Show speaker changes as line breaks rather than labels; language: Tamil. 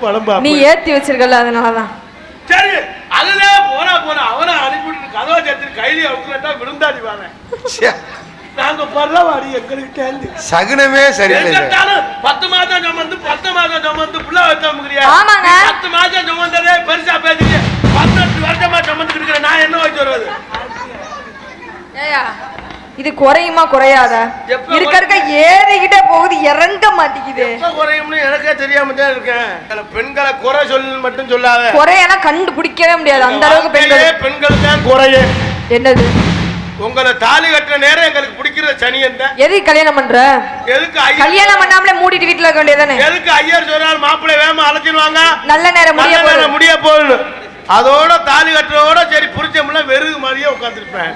பழம்பா
நீ ஏத்தி வச்சிருக்கல அதனாலதான்.
சரி அதுல போனா அவனை அனுப்பிட்டு கதவை சேர்த்து கையில அவுக்கலட்டா விருந்தாடி வரேன். நாங்க பரவாடி எங்களுக்கு கேள்வி சகுனமே சரியில்லை. 10 மாதம் சுமந்து 10 மாதம் சுமந்து புள்ள வச்சோம்ங்கறியா?
ஆமாங்க.
10 மாதம் சுமந்ததே பெருசா பேசிட்டு 18 வருஷமா சுமந்து இருக்கிற நான் என்ன வச்சு வருது?
ஏயா இது குறையுமா குறையாத? இருக்க ஏறிக்கிட்டே போகுது, இறங்க மாட்டேங்குது.
எப்ப குறையும்னு எனக்கே தெரியாம தான் இருக்கேன். பெண்களை குறை சொல்லு மட்டும் சொல்லாத.
குறையெல்லாம் கண்டுபிடிக்கவே முடியாது அந்த அளவுக்கு
பெண்கள் தான் குறையே.
என்னது?
உங்களை தாலி கட்டுற நேரம் எங்களுக்கு பிடிக்கிற சனி என்ன?
எதுக்கு கல்யாணம் பண்ற?
எதுக்கு
கல்யாணம் பண்ணாமலே மூடிட்டு வீட்டுல இருக்க வேண்டியதானே?
எதுக்கு ஐயர் சொன்னார் மாப்பிள்ளை வேகமா அழைச்சிடுவாங்க,
நல்ல நேரம்
முடிய போகுது, அதோட தாலி கட்டுறதோட சரி புரிச்சோம்னா வெறுகு மாதிரியே உட்காந்துருப்பேன்.